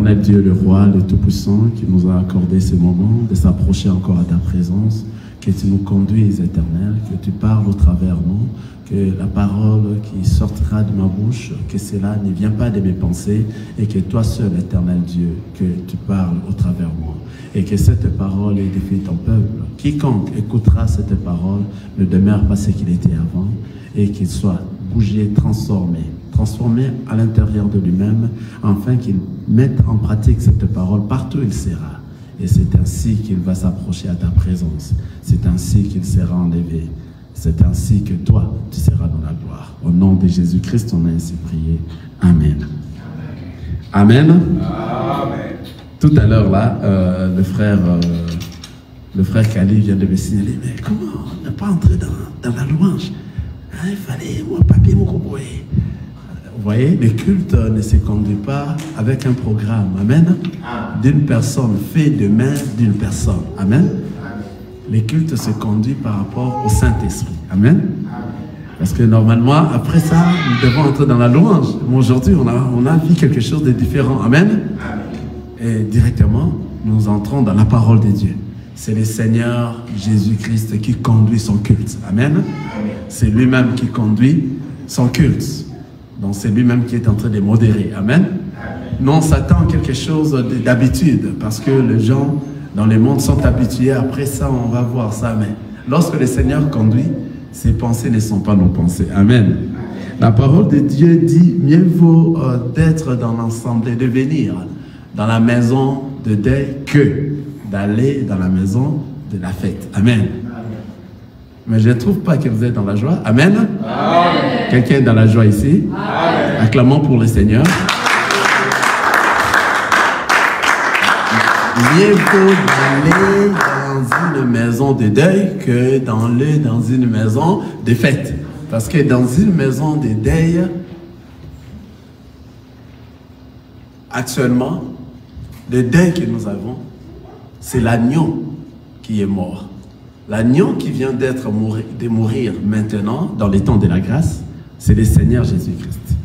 Éternel Dieu, le roi, le Tout-Puissant, qui nous a accordé ce moment de s'approcher encore à ta présence, que tu nous conduises, Éternel, que tu parles au travers nous, que la parole qui sortira de ma bouche, que cela ne vient pas de mes pensées, et que toi seul, Éternel Dieu, que tu parles au travers moi, et que cette parole édifie ton peuple. Quiconque écoutera cette parole ne demeure pas ce qu'il était avant, et qu'il soit bougé, transformé à l'intérieur de lui-même, afin qu'il mette en pratique cette parole partout où il sera. Et c'est ainsi qu'il va s'approcher à ta présence. C'est ainsi qu'il sera enlevé. C'est ainsi que toi, tu seras dans la gloire. Au nom de Jésus-Christ, on a ainsi prié. Amen. Amen. Amen. Tout à l'heure, là, le frère Kali vient de me signaler, mais comment on n'est pas entré dans la louange? Il fallait mon papier, mon cowboy. Vous voyez, le culte ne se conduit pas avec un programme, amen, d'une personne, fait de main d'une personne, amen. Le culte se conduit par rapport au Saint-Esprit, amen. Parce que normalement, après ça, nous devons entrer dans la louange. Mais aujourd'hui, on a vu quelque chose de différent, amen. Et directement, nous entrons dans la parole de Dieu. C'est le Seigneur Jésus-Christ qui conduit son culte, amen. C'est lui-même qui conduit son culte. Donc c'est lui-même qui est en train de modérer. Amen. Nous, on s'attend à quelque chose d'habitude parce que les gens dans le monde sont habitués. Après ça, on va voir ça. Mais lorsque le Seigneur conduit, ses pensées ne sont pas nos pensées. Amen. La parole de Dieu dit, mieux vaut d'être dans l'ensemble et de venir dans la maison de deuil que d'aller dans la maison de la fête. Amen. Mais je ne trouve pas que vous êtes dans la joie. Amen. Amen. Quelqu'un est dans la joie ici? Amen. Acclamons pour le Seigneur. Mieux vaut d'aller dans une maison de deuil que d'aller dans une maison de fête. Parce que dans une maison de deuil, actuellement, le deuil que nous avons, c'est l'agneau qui est mort. L'agneau qui vient de mourir maintenant, dans les temps de la grâce, c'est le Seigneur Jésus-Christ.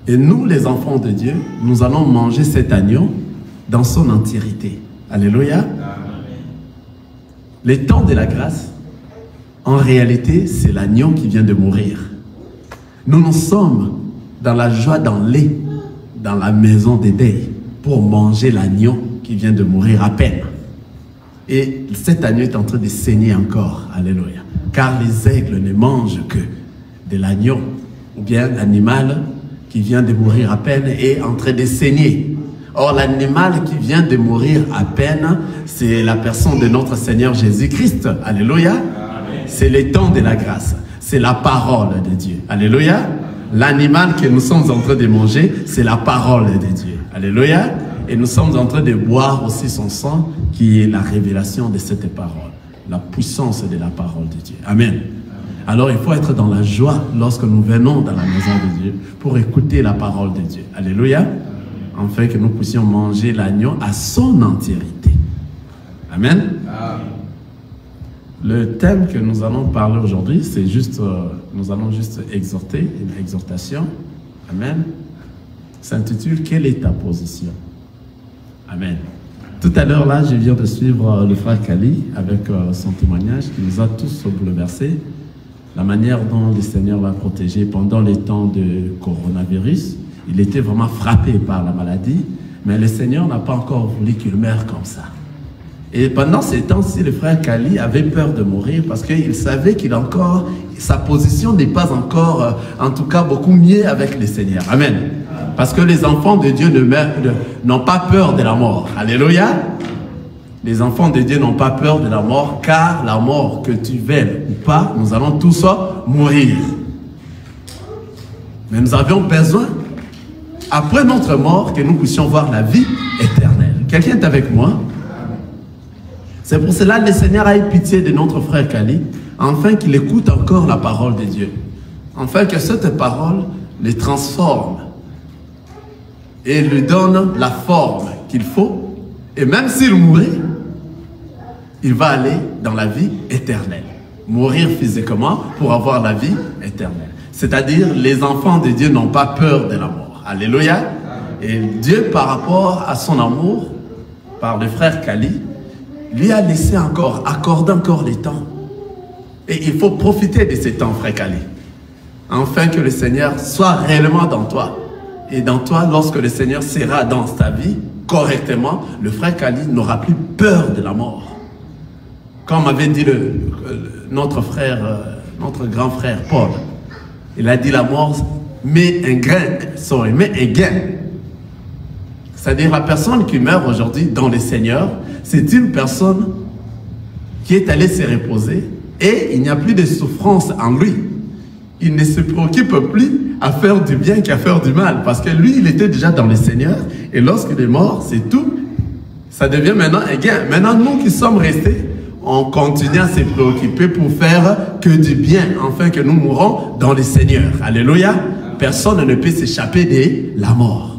Et nous, les enfants de Dieu, nous allons manger cet agneau dans son entièreté. Alléluia. Les temps de la grâce, en réalité, c'est l'agneau qui vient de mourir. Nous sommes dans la joie, dans la maison des deuils, pour manger l'agneau qui vient de mourir à peine. Et cet agneau est en train de saigner encore. Alléluia. Car les aigles ne mangent que de l'agneau, ou bien l'animal qui vient de mourir à peine est en train de saigner. Or, l'animal qui vient de mourir à peine, c'est la personne de notre Seigneur Jésus-Christ. Alléluia. C'est le temps de la grâce. C'est la parole de Dieu. Alléluia. L'animal que nous sommes en train de manger, c'est la parole de Dieu. Alléluia. Et nous sommes en train de boire aussi son sang, qui est la révélation de cette parole, la puissance de la parole de Dieu. Amen. Alors il faut être dans la joie lorsque nous venons dans la maison de Dieu pour écouter la parole de Dieu. Alléluia. Afin que nous puissions manger l'agneau à son entièreté. Amen. Le thème que nous allons parler aujourd'hui, c'est juste, nous allons juste exhorter, une exhortation. Amen. S'intitule « Quelle est ta position ?» Amen. Tout à l'heure, là, je viens de suivre le frère Kali avec son témoignage qui nous a tous bouleversés. La manière dont le Seigneur l'a protégé pendant les temps de coronavirus. Il était vraiment frappé par la maladie, mais le Seigneur n'a pas encore voulu qu'il meure comme ça. Et pendant ces temps-ci, le frère Kali avait peur de mourir parce qu'il savait qu'il encore, sa position n'est pas encore, en tout cas, beaucoup mieux avec le Seigneur. Amen. Parce que les enfants de Dieu n'ont pas peur de la mort. Alléluia. Les enfants de Dieu n'ont pas peur de la mort, car la mort, que tu veuilles ou pas, nous allons tous mourir. Mais nous avions besoin, après notre mort, que nous puissions voir la vie éternelle. Quelqu'un est avec moi? C'est pour cela que le Seigneur a eu pitié de notre frère Kali, afin qu'il écoute encore la parole de Dieu. Afin que cette parole le transforme et lui donne la forme qu'il faut. Et même s'il mourit, il va aller dans la vie éternelle. Mourir physiquement pour avoir la vie éternelle. C'est-à-dire, les enfants de Dieu n'ont pas peur de la mort. Alléluia. Et Dieu, par rapport à son amour, par le frère Kali, lui a laissé encore, accordé encore les temps. Et il faut profiter de ces temps, frère Kali, afin que le Seigneur soit réellement dans toi. Et dans toi, lorsque le Seigneur sera dans ta vie, correctement, le frère Kali n'aura plus peur de la mort. Comme avait dit notre frère, notre grand frère Paul, il a dit la mort met un gain. C'est-à-dire la personne qui meurt aujourd'hui dans le Seigneur, c'est une personne qui est allée se reposer et il n'y a plus de souffrance en lui. Il ne se préoccupe plus à faire du bien qu'à faire du mal. Parce que lui, il était déjà dans le Seigneur. Et lorsqu'il est mort, c'est tout. Ça devient maintenant un gain. Maintenant, nous qui sommes restés, on continue à se préoccuper pour faire que du bien, afin que nous mourons dans le Seigneur. Alléluia. Personne ne peut s'échapper de la mort.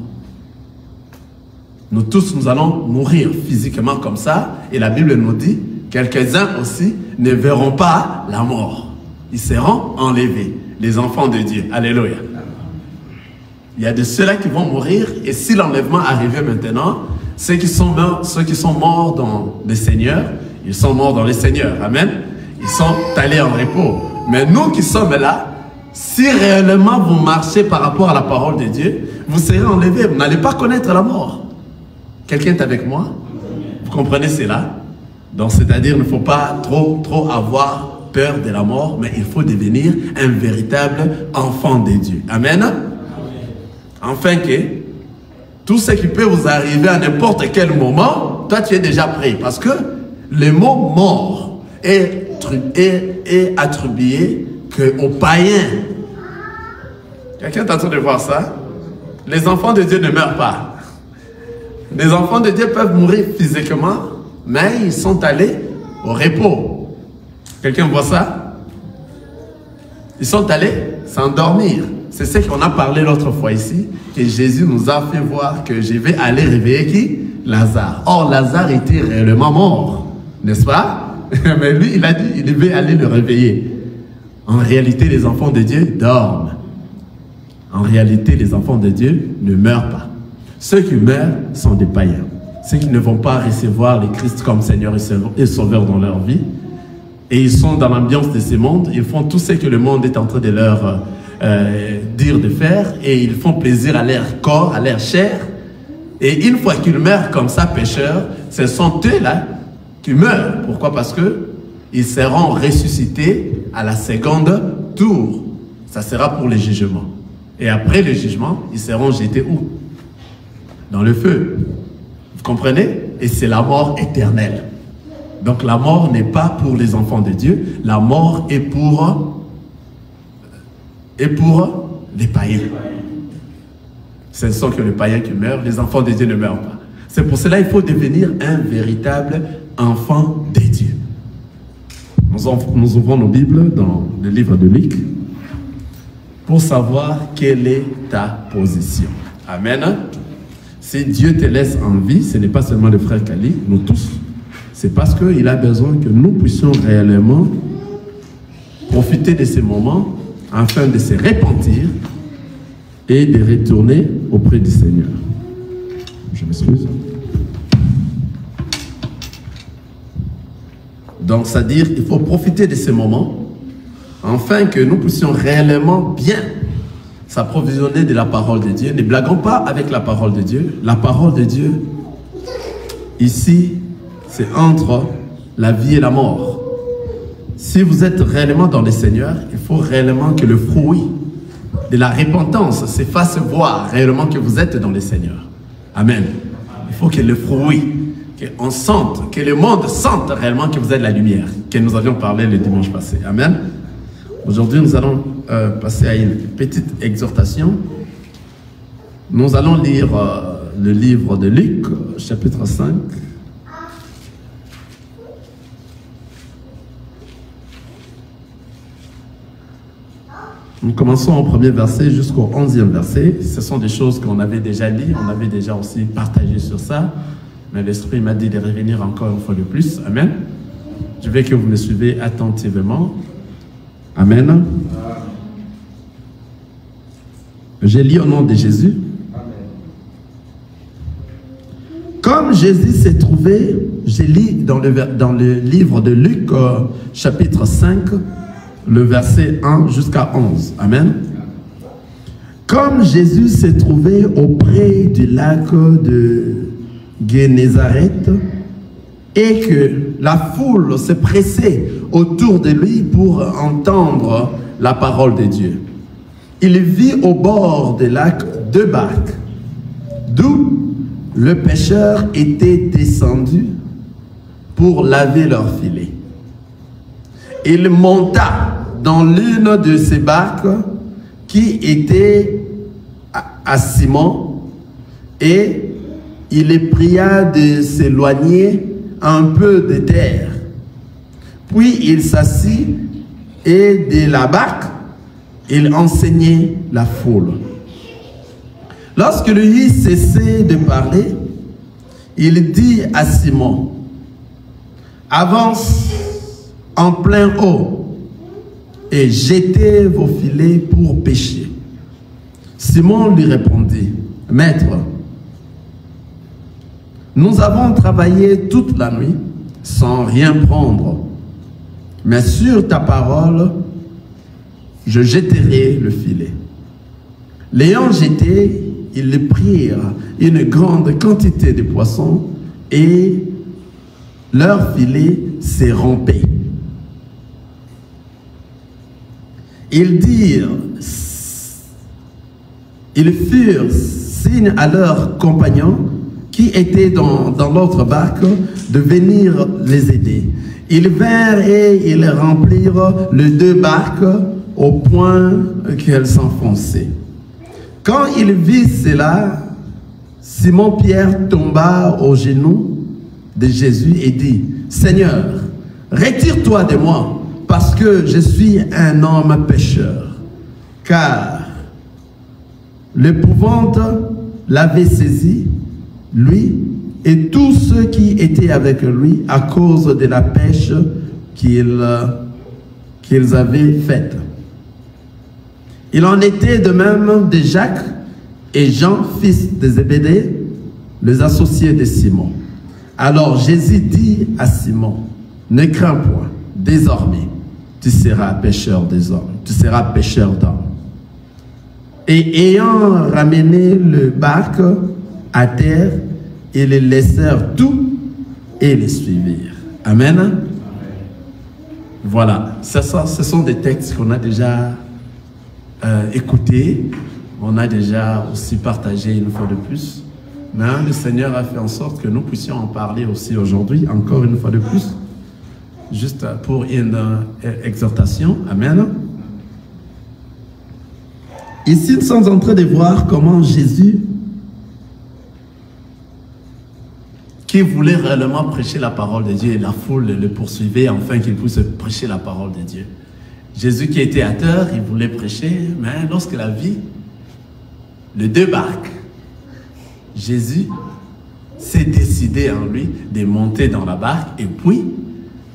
Nous tous, nous allons mourir physiquement comme ça. Et la Bible nous dit, quelques-uns aussi ne verront pas la mort. Ils seront enlevés, les enfants de Dieu. Alléluia. Il y a de ceux-là qui vont mourir. Et si l'enlèvement arrivait maintenant, ceux qui sont morts dans le Seigneur, ils sont morts dans le Seigneur. Amen. Ils sont allés en repos. Mais nous qui sommes là, si réellement vous marchez par rapport à la parole de Dieu, vous serez enlevés. Vous n'allez pas connaître la mort. Quelqu'un est avec moi? Vous comprenez cela? Donc, c'est-à-dire, il ne faut pas trop avoir peur de la mort, mais il faut devenir un véritable enfant de Dieu. Amen. Enfin que tout ce qui peut vous arriver à n'importe quel moment, toi tu es déjà prêt. Parce que le mot mort est attribué aux païens. Quelqu'un est en train de voir ça? Les enfants de Dieu ne meurent pas. Les enfants de Dieu peuvent mourir physiquement, mais ils sont allés au repos. Quelqu'un voit ça? Ils sont allés s'endormir. C'est ce qu'on a parlé l'autre fois ici, que Jésus nous a fait voir que je vais aller réveiller qui? Lazare. Or, Lazare était réellement mort, n'est-ce pas? Mais lui, il a dit, il devait aller le réveiller. En réalité, les enfants de Dieu dorment. En réalité, les enfants de Dieu ne meurent pas. Ceux qui meurent sont des païens. Ceux qui ne vont pas recevoir le Christ comme Seigneur et Sauveur dans leur vie. Et ils sont dans l'ambiance de ce monde. Ils font tout ce que le monde est en train de leur dire de faire. Et ils font plaisir à leur corps, à leur chair. Et une fois qu'ils meurent comme ça, pécheurs, ce sont eux-là qui meurent. Pourquoi? Parce qu'ils seront ressuscités à la seconde tour. Ça sera pour le jugement. Et après le jugement, ils seront jetés où? Dans le feu. Vous comprenez? Et c'est la mort éternelle. Donc la mort n'est pas pour les enfants de Dieu, la mort est pour les païens. Ce ne sont que les païens qui meurent, les enfants de Dieu ne meurent pas. C'est pour cela qu'il faut devenir un véritable enfant de Dieu. Nous ouvrons nos Bibles dans le livre de Luc pour savoir quelle est ta position. Amen. Si Dieu te laisse en vie, ce n'est pas seulement le frère Kali, nous tous. C'est parce qu'il a besoin que nous puissions réellement profiter de ces moments afin de se repentir et de retourner auprès du Seigneur. Je m'excuse. Donc, c'est-à-dire qu'il faut profiter de ces moments afin que nous puissions réellement bien s'approvisionner de la parole de Dieu. Ne blaguons pas avec la parole de Dieu. La parole de Dieu, ici, c'est entre la vie et la mort. Si vous êtes réellement dans le Seigneur, il faut réellement que le fruit de la repentance se fasse voir réellement que vous êtes dans le Seigneur. Amen. Il faut que le fruit, qu'on sente, que le monde sente réellement que vous êtes la lumière, que nous avions parlé le dimanche passé. Amen. Aujourd'hui, nous allons passer à une petite exhortation. Nous allons lire le livre de Luc, chapitre 5. Nous commençons au premier verset jusqu'au 11e verset. Ce sont des choses qu'on avait déjà lues, on avait déjà aussi partagé sur ça. Mais l'Esprit m'a dit de revenir encore une fois de plus. Amen. Je veux que vous me suivez attentivement. Amen. Je lis au nom de Jésus. Comme Jésus s'est trouvé, j'ai lu dans le livre de Luc, chapitre 5, le verset 1 jusqu'à 11. Amen. Comme Jésus s'est trouvé auprès du lac de Génézareth et que la foule s'est pressée autour de lui pour entendre la parole de Dieu, il vit au bord du lac 2 barques, d'où le pêcheur était descendu pour laver leurs filets. Il monta dans l'une de ces barques qui était à Simon et il les pria de s'éloigner un peu de terre. Puis il s'assit et de la barque, il enseignait la foule. Lorsque lui cessait de parler, il dit à Simon, « Avance en plein eau et jetez vos filets pour pêcher. » Simon lui répondit, « Maître, nous avons travaillé toute la nuit sans rien prendre, mais sur ta parole, je jetterai le filet. » L'ayant jeté, ils prirent une grande quantité de poissons et leur filet s'est rompé. Ils dirent, ils furent signe à leurs compagnons qui étaient dans l'autre barque de venir les aider. Ils vinrent et ils remplirent les 2 barques au point qu'elles s'enfonçaient. Quand il vit cela, Simon-Pierre tomba aux genoux de Jésus et dit, « Seigneur, retire-toi de moi, parce que je suis un homme pécheur. » Car l'épouvante l'avait saisi, lui et tous ceux qui étaient avec lui, à cause de la pêche qu'ils avaient faite. Il en était de même de Jacques et Jean, fils de Zébédée, les associés de Simon. Alors Jésus dit à Simon, « Ne crains point, désormais, tu seras pêcheur des hommes, tu seras pêcheur d'hommes. » Et ayant ramené le barque à terre, ils les laissèrent tout et les suivirent. Amen. Amen. Voilà, ce sont des textes qu'on a déjà écoutés, on a déjà aussi partagé une fois de plus. Mais le Seigneur a fait en sorte que nous puissions en parler aussi aujourd'hui, encore une fois de plus, juste pour une exhortation. Amen. Ici, nous sommes en train de voir comment Jésus, qui voulait réellement prêcher la parole de Dieu, et la foule le poursuivait afin qu'il puisse prêcher la parole de Dieu. Jésus qui était à terre, il voulait prêcher, mais lorsqu'il a vu les 2 barques, Jésus s'est décidé en lui de monter dans la barque et puis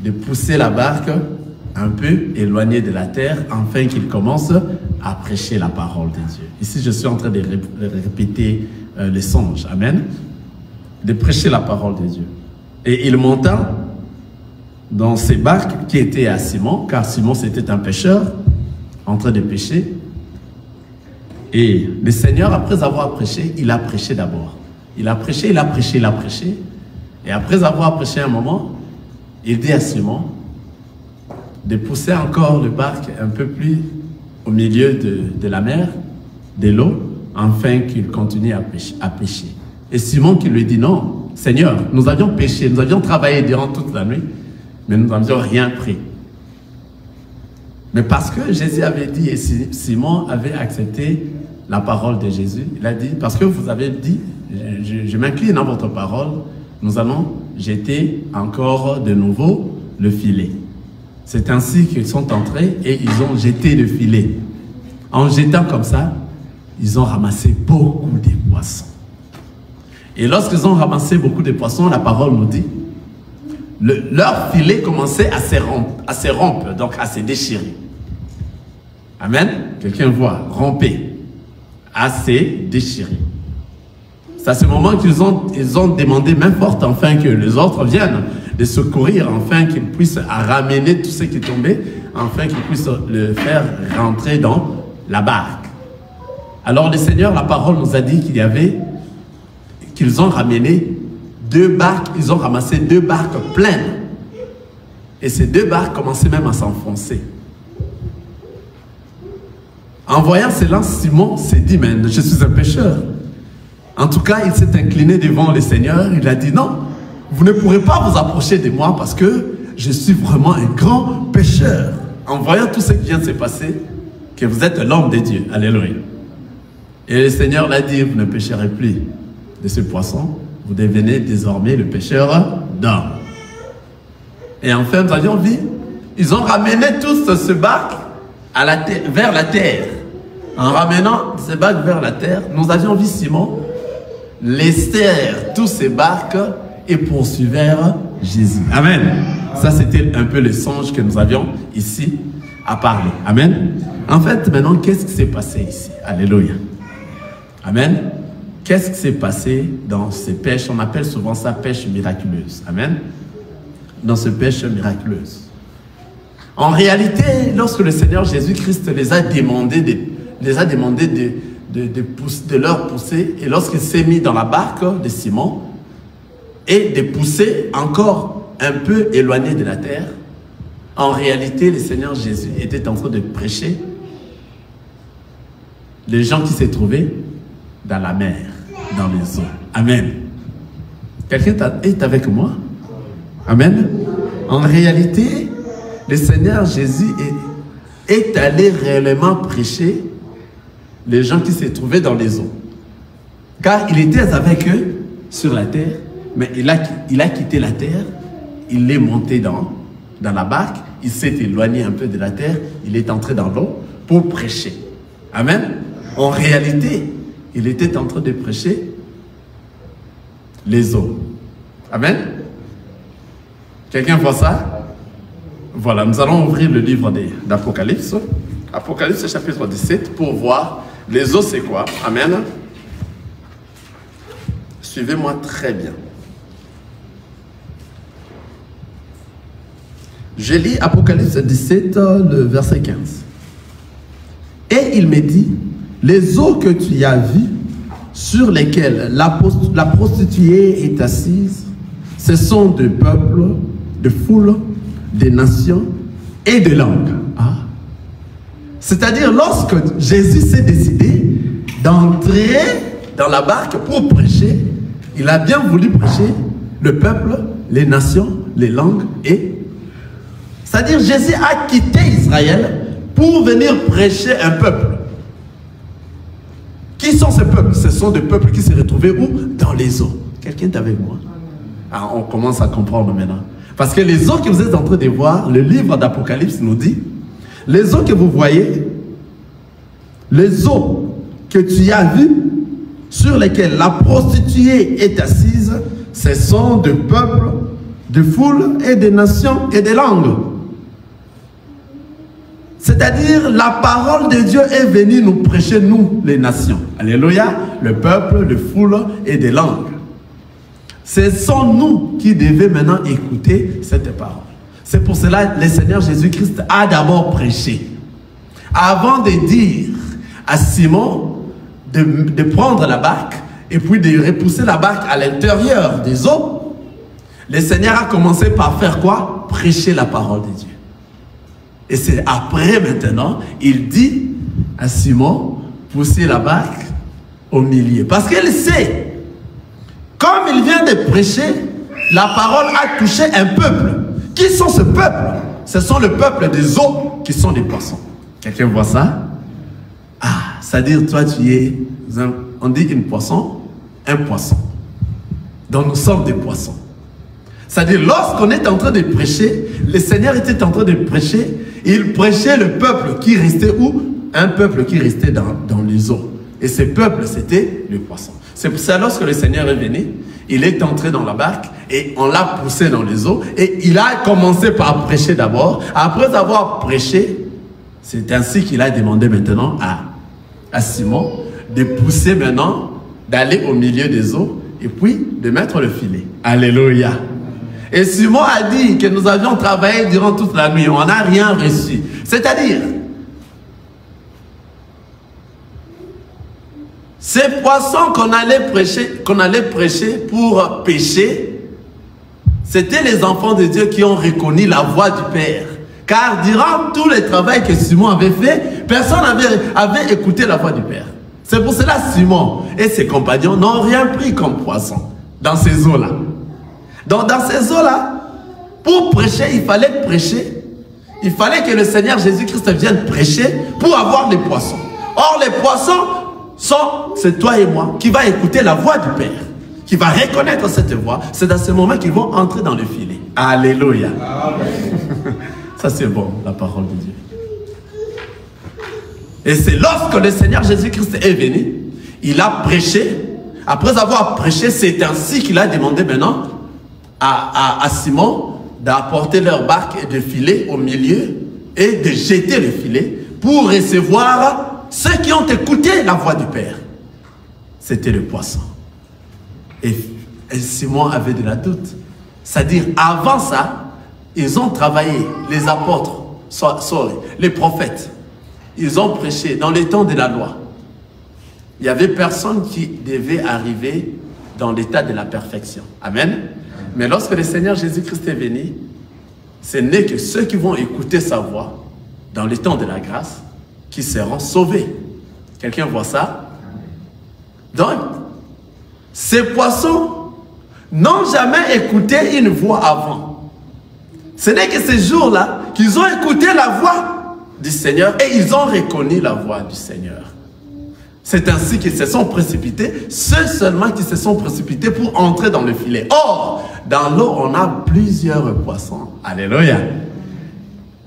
de pousser la barque un peu éloignée de la terre afin qu'il commence à prêcher la parole de Dieu. Ici, je suis en train de répéter les songes. Amen. De prêcher la parole de Dieu. Et il monta dans ces barques qui étaient à Simon, car Simon c'était un pêcheur en train de pêcher. Et le Seigneur, après avoir prêché, il a prêché d'abord. Il a prêché, il a prêché, il a prêché. Et après avoir prêché un moment, il dit à Simon de pousser encore le barque un peu plus au milieu de la mer, de l'eau, afin qu'il continue à pêcher. Et Simon qui lui dit, non, Seigneur, nous avions pêché, nous avions travaillé durant toute la nuit, mais nous n'avions rien pris. Mais parce que Jésus avait dit, et Simon avait accepté la parole de Jésus, il a dit, parce que vous avez dit, je m'incline à votre parole, nous allons jeter encore de nouveau le filet. C'est ainsi qu'ils sont entrés et ils ont jeté le filet. En jetant comme ça, ils ont ramassé beaucoup de poissons. Et lorsqu'ils ont ramassé beaucoup de poissons, la parole nous dit, leur filet commençait à se rompre, donc à se déchirer. Amen. Quelqu'un voit, romper, à se déchirer. C'est à ce moment qu'ils ont demandé main forte afin que les autres viennent les secourir, afin qu'ils puissent ramener tout ce qui tombait, afin qu'ils puissent le faire rentrer dans la barque. Alors le Seigneur, la parole nous a dit qu'ils ont ramené 2 barques, ils ont ramassé 2 barques pleines. Et ces 2 barques commençaient même à s'enfoncer. En voyant cela, Simon s'est dit, mais je suis un pécheur. En tout cas, il s'est incliné devant le Seigneur. Il a dit, non, vous ne pourrez pas vous approcher de moi parce que je suis vraiment un grand pécheur. En voyant tout ce qui vient de se passer, que vous êtes l'homme de Dieu. Alléluia. Et le Seigneur l'a dit, vous ne pécherez plus de ce poisson. Vous devenez désormais le pécheur d'hommes. Et enfin, nous avions vu, ils ont ramené tous ce bac vers la terre. En ramenant ce bac vers la terre, nous avions vu Simon laisser tous ces barques et poursuivre Jésus. Amen. Ça, c'était un peu le songe que nous avions ici à parler. Amen. En fait, maintenant, qu'est-ce qui s'est passé ici? Alléluia. Amen. Qu'est-ce qui s'est passé dans ces pêches? On appelle souvent ça pêche miraculeuse. Amen. Dans ce pêche miraculeuse. En réalité, lorsque le Seigneur Jésus-Christ les a demandé de leur pousser, et lorsqu'il s'est mis dans la barque de Simon, et de pousser encore un peu éloigné de la terre, en réalité, le Seigneur Jésus était en train de prêcher les gens qui s'est trouvé dans la mer, dans les eaux. Amen. Quelqu'un est avec moi? Amen. En réalité, le Seigneur Jésus est allé réellement prêcher les gens qui s'est trouvé dans les eaux. Car il était avec eux sur la terre, mais il a quitté la terre, il est monté dans la barque, il s'est éloigné un peu de la terre, il est entré dans l'eau pour prêcher. Amen. En réalité, il était en train de prêcher les eaux. Amen. Quelqu'un voit ça? Voilà, nous allons ouvrir le livre d'Apocalypse. Apocalypse chapitre 17 pour voir les eaux c'est quoi. Amen. Suivez-moi très bien. Je lis Apocalypse 17, le verset 15. Et il me dit, les eaux que tu as vues, sur lesquelles la prostituée est assise, ce sont de peuples, de foules, des nations et de langues. Ah. C'est-à-dire, lorsque Jésus s'est décidé d'entrer dans la barque pour prêcher, il a bien voulu prêcher le peuple, les nations, les langues et... C'est-à-dire, Jésus a quitté Israël pour venir prêcher un peuple. Qui sont ces peuples? Ce sont des peuples qui se retrouvaient où? Dans les eaux. Quelqu'un est avec moi? Ah, on commence à comprendre maintenant. Parce que les eaux que vous êtes en train de voir, le livre d'Apocalypse nous dit, les eaux que vous voyez, les eaux que tu as vues, sur lesquelles la prostituée est assise, ce sont de peuples, de foules et de nations et de langues. C'est-à-dire, la parole de Dieu est venue nous prêcher, nous, les nations. Alléluia, le peuple, de foules et de langues. Ce sont nous qui devons maintenant écouter cette parole. C'est pour cela que le Seigneur Jésus-Christ a d'abord prêché. Avant de dire à Simon de prendre la barque et puis de repousser la barque à l'intérieur des eaux, le Seigneur a commencé par faire quoi? Prêcher la parole de Dieu. Et c'est après maintenant, il dit à Simon, pousser la barque au milieu. Parce qu'il sait, comme il vient de prêcher, la parole a touché un peuple. Qui sont ce peuple? Ce sont le peuple des eaux qui sont des poissons. Quelqu'un voit ça? Ah, c'est-à-dire toi tu es, on dit un poisson. Donc nous sommes des poissons. C'est-à-dire lorsqu'on est en train de prêcher, le Seigneur était en train de prêcher, il prêchait le peuple qui restait où? Un peuple qui restait dans les eaux. Et ce peuple, c'était le poisson. C'est pour ça, lorsque le Seigneur est venu, il est entré dans la barque et on l'a poussé dans les eaux. Et il a commencé par prêcher d'abord. Après avoir prêché, c'est ainsi qu'il a demandé maintenant à Simon de pousser maintenant d'aller au milieu des eaux et puis de mettre le filet. Alléluia. Et Simon a dit que nous avions travaillé durant toute la nuit, on n'a rien reçu. C'est-à-dire, ces poissons qu'on allait prêcher pour pêcher, c'était les enfants de Dieu qui ont reconnu la voix du Père. Car durant tout le travail que Simon avait fait, personne n'avait écouté la voix du Père. C'est pour cela que Simon et ses compagnons n'ont rien pris comme poisson dans ces eaux-là. Donc dans ces eaux-là, pour prêcher, il fallait prêcher. Il fallait que le Seigneur Jésus-Christ vienne prêcher pour avoir des poissons. Or les poissons, c'est toi et moi qui va écouter la voix du Père, qui va reconnaître cette voix. C'est dans ce moment qu'ils vont entrer dans le filet. Alléluia. Ça c'est bon, la parole de Dieu. Et c'est lorsque le Seigneur Jésus-Christ est venu, il a prêché. Après avoir prêché, c'est ainsi qu'il a demandé maintenant à Simon d'apporter leur barque et de filer au milieu et de jeter le filet pour recevoir ceux qui ont écouté la voix du Père. C'était le poisson. Et Simon avait de la doute. C'est-à-dire, avant ça, ils ont travaillé, les apôtres, les prophètes. Ils ont prêché dans les temps de la loi. Il n'y avait personne qui devait arriver dans l'état de la perfection. Amen. Mais lorsque le Seigneur Jésus-Christ est venu, ce n'est que ceux qui vont écouter sa voix dans les temps de la grâce qui seront sauvés. Quelqu'un voit ça? Donc, ces poissons n'ont jamais écouté une voix avant. Ce n'est que ces jours-là qu'ils ont écouté la voix du Seigneur et ils ont reconnu la voix du Seigneur. C'est ainsi qu'ils se sont précipités, ceux seulement qui se sont précipités pour entrer dans le filet. Or, dans l'eau, on a plusieurs poissons. Alléluia.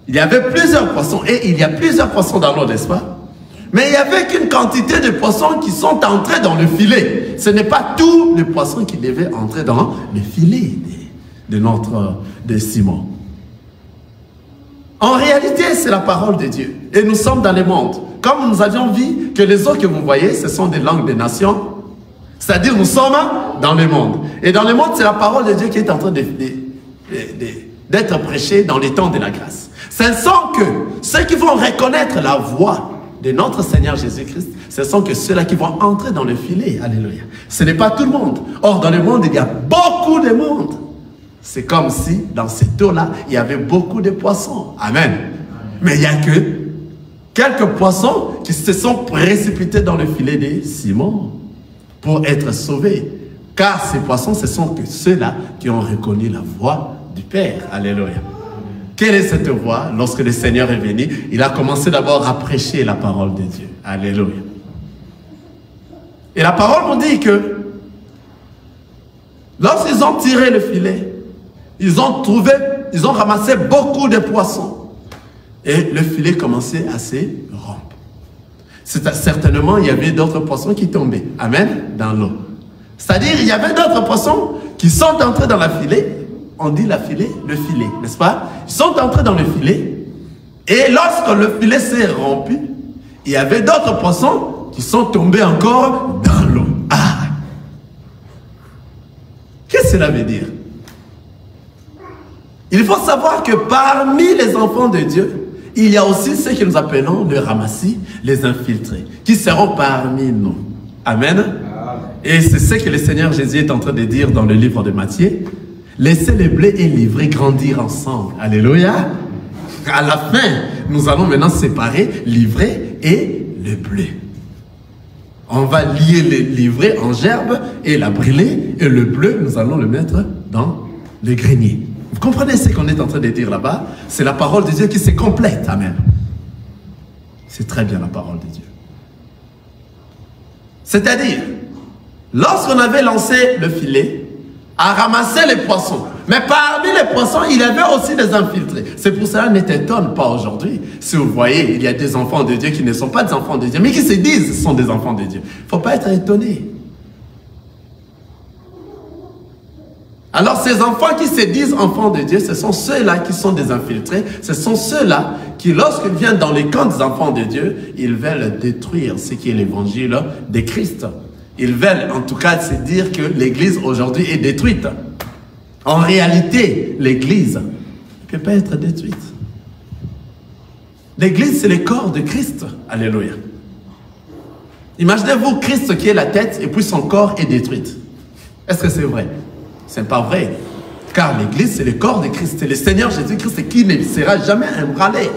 Il y avait plusieurs poissons et il y a plusieurs poissons dans l'eau, n'est-ce pas? Mais il n'y avait qu'une quantité de poissons qui sont entrés dans le filet. Ce n'est pas tous les poissons qui devaient entrer dans le filet de Simon. En réalité, c'est la parole de Dieu. Et nous sommes dans le monde. Comme nous avions vu que les eaux que vous voyez, ce sont des langues des nations. C'est-à-dire, nous sommes dans le monde. Et dans le monde, c'est la parole de Dieu qui est en train d'être prêchée dans les temps de la grâce. Ce sont que ceux qui vont reconnaître la voix de notre Seigneur Jésus-Christ, ce sont que ceux-là qui vont entrer dans le filet. Alléluia. Ce n'est pas tout le monde. Or, dans le monde, il y a beaucoup de monde. C'est comme si, dans cette eau-là, il y avait beaucoup de poissons. Amen. Mais il n'y a que quelques poissons qui se sont précipités dans le filet de Simon pour être sauvés. Car ces poissons, ce sont que ceux-là qui ont reconnu la voix du Père. Alléluia. Quelle est cette voix? Lorsque le Seigneur est venu, il a commencé d'abord à prêcher la parole de Dieu. Alléluia. Et la parole nous dit que lorsqu'ils ont tiré le filet, ils ont ramassé beaucoup de poissons. Et le filet commençait à se rompre. Certainement, il y avait d'autres poissons qui tombaient. Amen. Dans l'eau. C'est-à-dire, il y avait d'autres poissons qui sont entrés dans la filet. On dit le filet, n'est-ce pas? Ils sont entrés dans le filet. Et lorsque le filet s'est rompu, il y avait d'autres poissons qui sont tombés encore dans l'eau. Ah! Qu'est-ce que cela veut dire? Il faut savoir que parmi les enfants de Dieu, il y a aussi ceux que nous appelons les ramassis, les infiltrés, qui seront parmi nous. Amen. Et c'est ce que le Seigneur Jésus est en train de dire dans le livre de Matthieu. Laissez le blé et l'ivraie grandir ensemble. Alléluia. À la fin, nous allons maintenant séparer l'ivraie et le blé. On va lier l'ivraie en gerbe et la brûler. Et le bleu, nous allons le mettre dans le grenier. Vous comprenez ce qu'on est en train de dire là-bas? C'est la parole de Dieu qui se complète. Amen. C'est très bien la parole de Dieu. C'est-à-dire, lorsqu'on avait lancé le filet, à ramasser les poissons, mais parmi les poissons, il y avait aussi des infiltrés. C'est pour cela, ne t'étonne pas aujourd'hui. Si vous voyez, il y a des enfants de Dieu qui ne sont pas des enfants de Dieu, mais qui se disent que ce sont des enfants de Dieu. Il ne faut pas être étonné. Alors ces enfants qui se disent enfants de Dieu, ce sont ceux-là qui sont des infiltrés. Ce sont ceux-là qui, lorsqu'ils viennent dans les camps des enfants de Dieu, ils veulent détruire ce qui est l'évangile de Christ. Ils veulent en tout cas se dire que l'Église aujourd'hui est détruite. En réalité, l'Église ne peut pas être détruite. L'Église, c'est le corps de Christ. Alléluia. Imaginez-vous Christ qui est la tête et puis son corps est détruit. Est-ce que c'est vrai? Ce n'est pas vrai. Car l'Église, c'est le corps de Christ. C'est le Seigneur Jésus-Christ qui ne sera jamais ébranlé.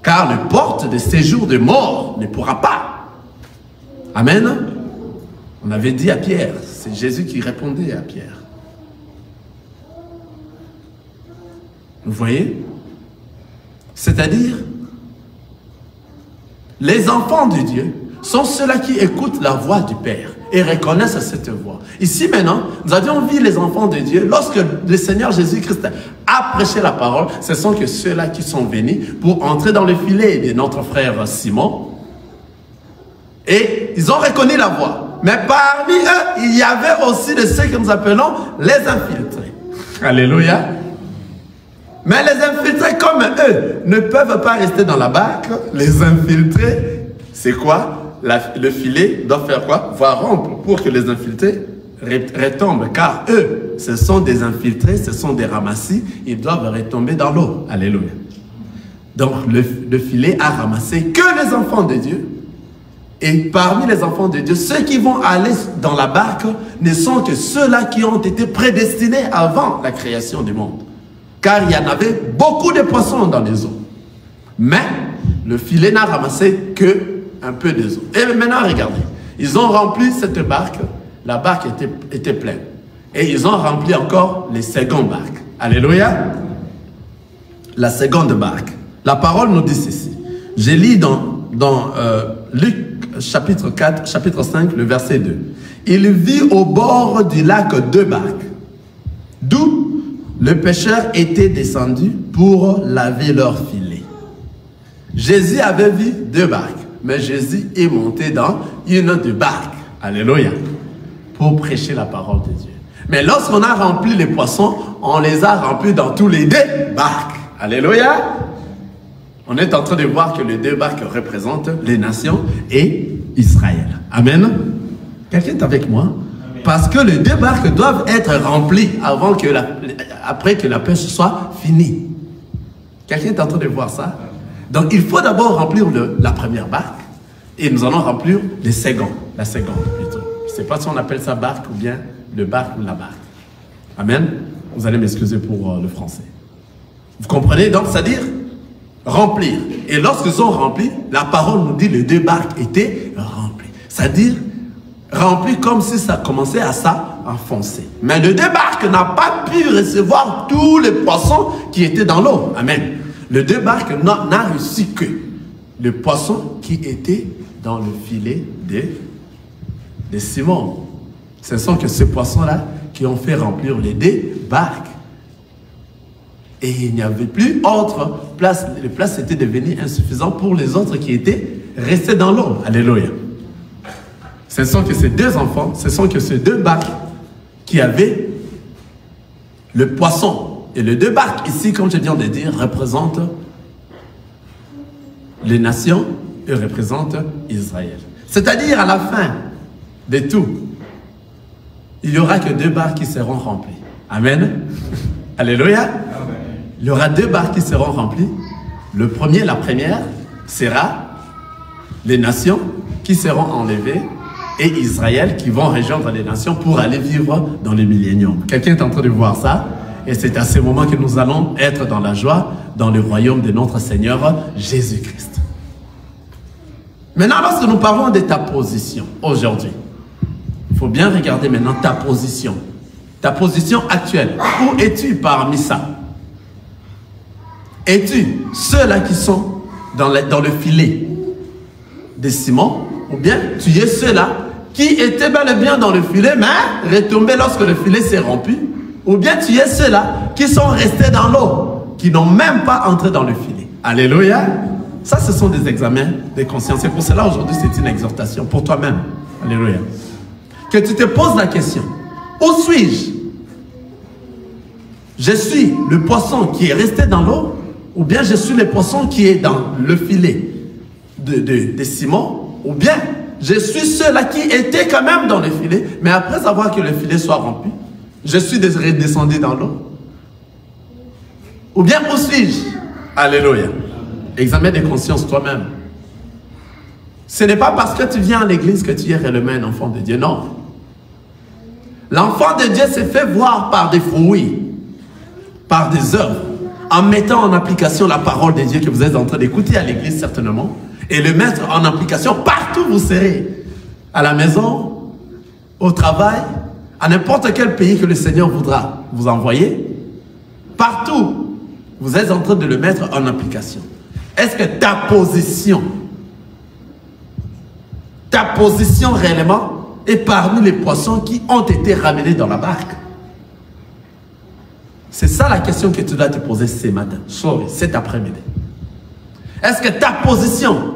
Car le porte de séjour de mort ne pourra pas. Amen. On avait dit à Pierre, c'est Jésus qui répondait à Pierre. Vous voyez? C'est-à-dire, les enfants de Dieu sont ceux-là qui écoutent la voix du Père et reconnaissent cette voix. Ici maintenant, nous avions vu les enfants de Dieu, lorsque le Seigneur Jésus-Christ a prêché la parole, ce sont que ceux-là qui sont venus pour entrer dans le filet de notre frère Simon. Et ils ont reconnu la voix. Mais parmi eux, il y avait aussi de ceux que nous appelons les infiltrés. Alléluia. Mais les infiltrés comme eux ne peuvent pas rester dans la barque. Les infiltrés, c'est quoi? Le filet doit faire quoi? Va rompre pour que les infiltrés retombent. Car eux, ce sont des infiltrés, ce sont des ramassis. Ils doivent retomber dans l'eau. Alléluia. Donc le filet a ramassé que les enfants de Dieu. Et parmi les enfants de Dieu, ceux qui vont aller dans la barque ne sont que ceux-là qui ont été prédestinés avant la création du monde. Car il y en avait beaucoup de poissons dans les eaux. Mais le filet n'a ramassé que un peu des eaux. Et maintenant, regardez. Ils ont rempli cette barque. La barque était pleine. Et ils ont rempli encore les secondes barques. Alléluia. La seconde barque. La parole nous dit ceci. Je lis dans Luc chapitre 4, chapitre 5, le verset 2. Il vit au bord du lac deux barques, d'où le pêcheur était descendu pour laver leur filet. Jésus avait vu deux barques, mais Jésus est monté dans une des barques. Alléluia. Pour prêcher la parole de Dieu. Mais lorsqu'on a rempli les poissons, on les a remplis dans tous les deux barques. Alléluia. On est en train de voir que les deux barques représentent les nations et Israël. Amen. Quelqu'un est avec moi? Amen. Parce que les deux barques doivent être remplies après que la pêche soit finie. Quelqu'un est en train de voir ça? Donc il faut d'abord remplir la première barque et nous allons remplir la seconde plutôt. Je ne sais pas si on appelle ça barque ou bien le barque ou la barque. Amen. Vous allez m'excuser pour le français. Vous comprenez? Donc c'est-à-dire remplir. Et lorsqu'ils ont rempli, la parole nous dit que les deux barques étaient remplies. C'est-à-dire remplies comme si ça commençait à s'enfoncer. Mais les deux barques n'ont pas pu recevoir tous les poissons qui étaient dans l'eau. Amen. Les deux barques n'a reçu que le poisson qui était dans le filet de Simon. Ce sont que ces poissons-là qui ont fait remplir les deux barques. Et il n'y avait plus autre place. Les places étaient devenues insuffisantes pour les autres qui étaient restés dans l'eau. Alléluia. Ce sont que ces deux enfants, ce sont que ces deux barques qui avaient le poisson. Et les deux barques ici, comme je viens de dire, représentent les nations et représentent Israël. C'est-à-dire à la fin de tout, il n'y aura que deux barques qui seront remplies. Amen. Alléluia. Il y aura deux barques qui seront remplies. La première sera les nations qui seront enlevées et Israël qui vont rejoindre les nations pour aller vivre dans le millénium. Quelqu'un est en train de voir ça? Et c'est à ce moment que nous allons être dans la joie, dans le royaume de notre Seigneur Jésus-Christ. Maintenant, lorsque nous parlons de ta position aujourd'hui, il faut bien regarder maintenant ta position actuelle. Où es-tu parmi ça? Es-tu ceux-là qui sont dans le filet de Simon? Ou bien tu es ceux-là qui étaient bel et bien dans le filet, mais retombés lorsque le filet s'est rompu? Ou bien tu es ceux-là qui sont restés dans l'eau, qui n'ont même pas entré dans le filet? Alléluia. Ça, ce sont des examens de conscience. Et pour cela, aujourd'hui, c'est une exhortation pour toi-même. Alléluia. Que tu te poses la question. Où suis-je? Je suis le poisson qui est resté dans l'eau? Ou bien je suis le poisson qui est dans le filet de Simon? Ou bien Je suis ceux-là qui étaient quand même dans le filet, mais après avoir que le filet soit rempli, je suis redescendu dans l'eau. Ou bien où suis-je? Alléluia. Examen de conscience toi-même. Ce n'est pas parce que tu viens à l'église que tu es réellement un enfant de Dieu, non. L'enfant de Dieu se fait voir par des fruits, par des œuvres, en mettant en application la parole de Dieu que vous êtes en train d'écouter à l'église certainement, et le mettre en application partout où vous serez, à la maison, au travail, à n'importe quel pays que le Seigneur voudra vous envoyer. Partout, vous êtes en train de le mettre en application. Est-ce que ta position réellement est parmi les poissons qui ont été ramenés dans la barque? C'est ça la question que tu dois te poser ce matin, cet après-midi. Est-ce que ta position,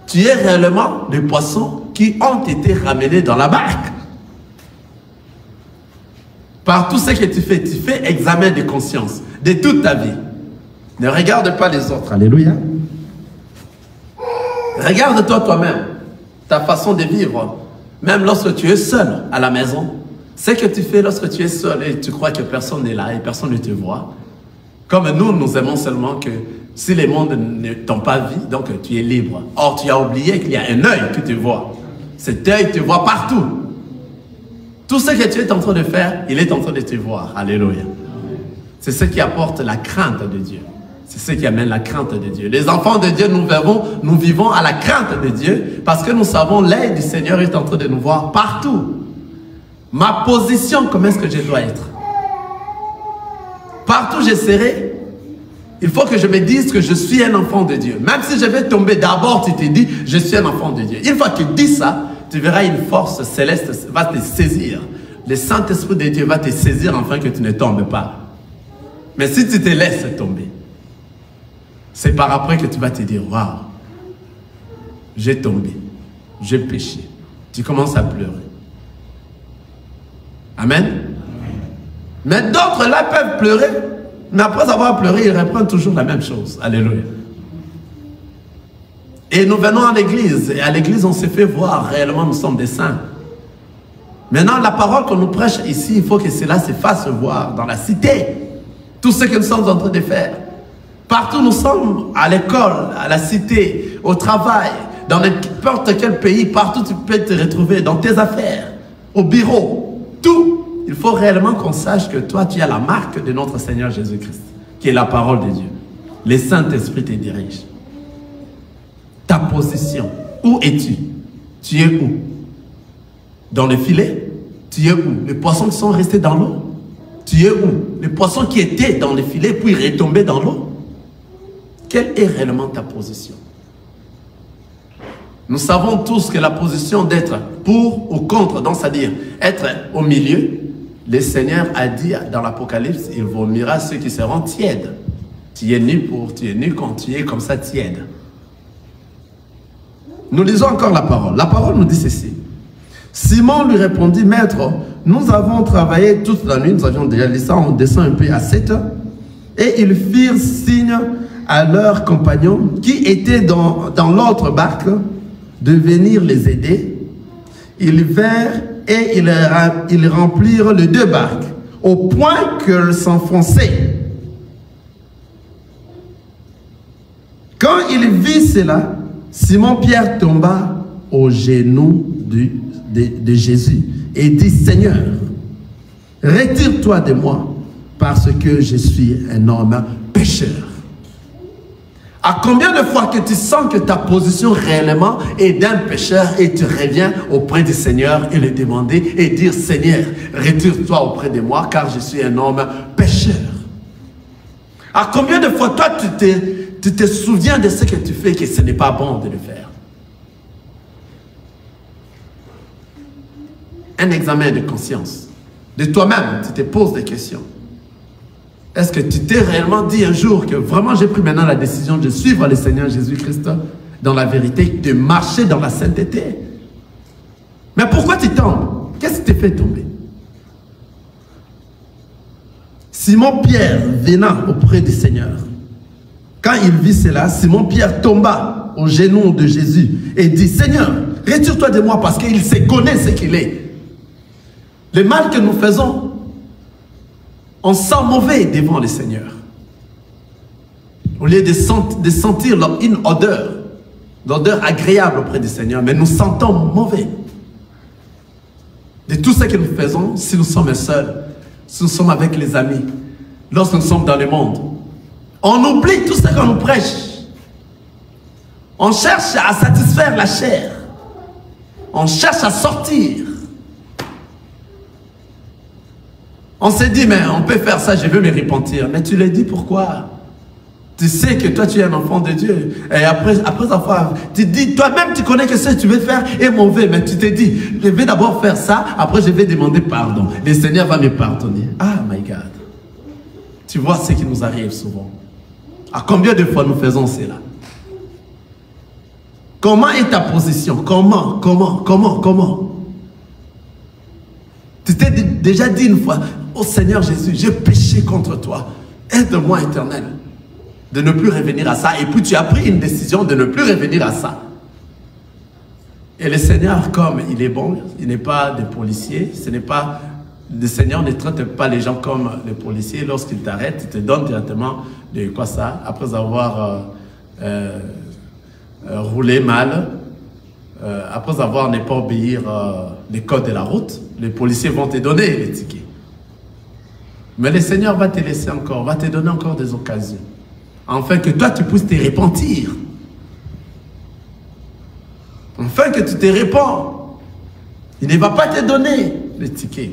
tu es réellement les poissons qui ont été ramenés dans la barque? Par tout ce que tu fais examen de conscience de toute ta vie. Ne regarde pas les autres. Alléluia. Regarde-toi toi-même, ta façon de vivre. Même lorsque tu es seul à la maison, ce que tu fais lorsque tu es seul et tu crois que personne n'est là et personne ne te voit. Comme nous aimons seulement que si les mondes ne t'ont pas vu, donc tu es libre. Or, tu as oublié qu'il y a un œil qui te voit. Cet œil te voit partout. Tout ce que tu es en train de faire, il est en train de te voir. Alléluia. C'est ce qui apporte la crainte de Dieu. C'est ce qui amène la crainte de Dieu. Les enfants de Dieu, nous vivons à la crainte de Dieu parce que nous savons l'œil du Seigneur est en train de nous voir partout. Ma position, comment est-ce que je dois être? Partout où je serai, il faut que je me dise que je suis un enfant de Dieu. Même si je vais tomber, d'abord tu te dis, je suis un enfant de Dieu. Une fois que tu dis ça, tu verras une force céleste va te saisir. Le Saint-Esprit de Dieu va te saisir afin que tu ne tombes pas. Mais si tu te laisses tomber, c'est par après que tu vas te dire, waouh, j'ai tombé, j'ai péché. Tu commences à pleurer. Amen. Mais d'autres là peuvent pleurer, mais après avoir pleuré, ils reprennent toujours la même chose. Alléluia. Et nous venons à l'église, et à l'église on se fait voir réellement nous sommes des saints. Maintenant la parole qu'on nous prêche ici, il faut que cela se fasse voir dans la cité. Tout ce que nous sommes en train de faire. Partout nous sommes, à l'école, à la cité, au travail, dans n'importe quel pays, partout tu peux te retrouver, dans tes affaires, au bureau, tout. Il faut réellement qu'on sache que toi, tu as la marque de notre Seigneur Jésus-Christ, qui est la parole de Dieu. Le Saint-Esprit te dirige. Ta position, où es-tu? Tu es où? Dans le filet? Tu es où? Les poissons qui sont restés dans l'eau? Tu es où? Les poissons qui étaient dans le filet puis retomber dans l'eau? Quelle est réellement ta position? Nous savons tous que la position d'être pour ou contre, donc c'est-à-dire être au milieu, le Seigneur a dit dans l'Apocalypse, il vomira ceux qui seront tièdes. Tu es nu pour, tu es nu quand tu es comme ça tiède. Nous lisons encore la parole. La parole nous dit ceci. Simon lui répondit, Maître, nous avons travaillé toute la nuit, nous avions déjà lu ça, on descend un peu à 7 heures, et ils firent signe à leurs compagnons qui étaient dans l'autre barque de venir les aider. Ils vinrent et ils remplirent les deux barques au point qu'elles s'enfonçaient. Quand il vit cela, Simon-Pierre tomba aux genoux de Jésus et dit, Seigneur, retire-toi de moi parce que je suis un homme pécheur. À combien de fois que tu sens que ta position réellement est d'un pécheur et tu reviens auprès du Seigneur et le demander et dire, Seigneur, retire-toi auprès de moi car je suis un homme pécheur. À combien de fois toi tu te souviens de ce que tu fais et que ce n'est pas bon de le faire? Un examen de conscience. De toi-même, tu te poses des questions. Est-ce que tu t'es réellement dit un jour que vraiment j'ai pris maintenant la décision de suivre le Seigneur Jésus-Christ dans la vérité, de marcher dans la sainteté? Mais pourquoi tu tombes? Qu'est-ce qui te fait tomber? Simon-Pierre venant auprès du Seigneur. Quand il vit cela, Simon-Pierre tomba aux genoux de Jésus et dit, Seigneur, retire-toi de moi, parce qu'il sait, connaît ce qu'il est. Le mal que nous faisons, on sent mauvais devant le Seigneur. Au lieu de sentir une odeur agréable auprès du Seigneur, mais nous sentons mauvais. De tout ce que nous faisons, si nous sommes seuls, si nous sommes avec les amis, lorsque nous sommes dans le monde, on oublie tout ce qu'on nous prêche. On cherche à satisfaire la chair. On cherche à sortir. On s'est dit, mais on peut faire ça, je veux me repentir. Mais tu l'as dit pourquoi? Tu sais que toi tu es un enfant de Dieu. Et après avoir, tu dis, toi-même tu connais que ce que tu veux faire est mauvais. Mais tu te dis, je vais d'abord faire ça, après je vais demander pardon. Le Seigneur va me pardonner. Ah my God. Tu vois ce qui nous arrive souvent. À combien de fois nous faisons cela? Comment est ta position? Comment? Tu t'es déjà dit une fois, oh Seigneur Jésus, j'ai péché contre toi. Aide-moi, Éternel, de ne plus revenir à ça. Et puis tu as pris une décision de ne plus revenir à ça. Et le Seigneur, comme il est bon, il n'est pas des policiers, ce n'est pas... Le Seigneur ne traite pas les gens comme les policiers. Lorsqu'il t'arrête, il te donne directement de quoi ça, après avoir roulé mal, après avoir ne pas obéir les codes de la route, les policiers vont te donner les tickets. Mais le Seigneur va te laisser encore, va te donner encore des occasions, afin que toi tu puisses te repentir. Afin que tu te répands. Il ne va pas te donner les tickets.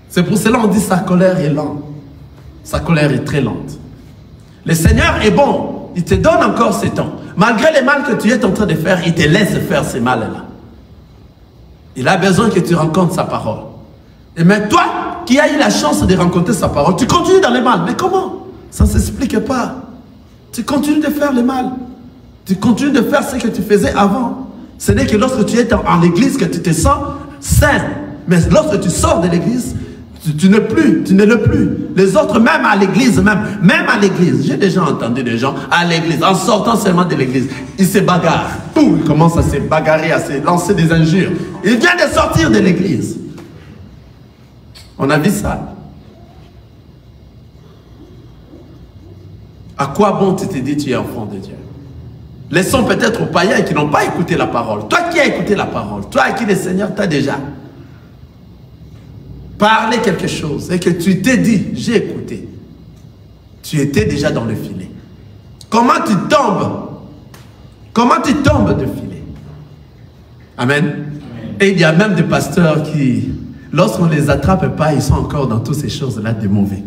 C'est pour cela qu'on dit sa colère est lente. Sa colère est très lente. Le Seigneur est bon. Il te donne encore ce temps. Malgré les mal que tu es en train de faire, il te laisse faire ces mal-là. Il a besoin que tu rencontres sa parole. Et mais toi, qui as eu la chance de rencontrer sa parole, tu continues dans les mal. Mais comment? Ça ne s'explique pas. Tu continues de faire le mal. Tu continues de faire ce que tu faisais avant. Ce n'est que lorsque tu es en l'église que tu te sens sain. Mais lorsque tu sors de l'église, tu n'es le plus. Les autres, même à l'église, même à l'église. J'ai déjà entendu des gens à l'église, en sortant seulement de l'église, ils se bagarrent. Ils commencent à se bagarrer, à se lancer des injures. Ils viennent de sortir de l'église. On a vu ça. À quoi bon tu te dis tu es enfant de Dieu? Laissons peut-être aux païens qui n'ont pas écouté la parole. Toi qui as écouté la parole, toi à qui le Seigneur t'a déjà parlé quelque chose et que tu t'es dit, j'ai écouté. Tu étais déjà dans le filet. Comment tu tombes? Comment tu tombes de filet? Amen. Amen. Et il y a même des pasteurs qui, lorsqu'on ne les attrape pas, ils sont encore dans toutes ces choses-là de mauvais.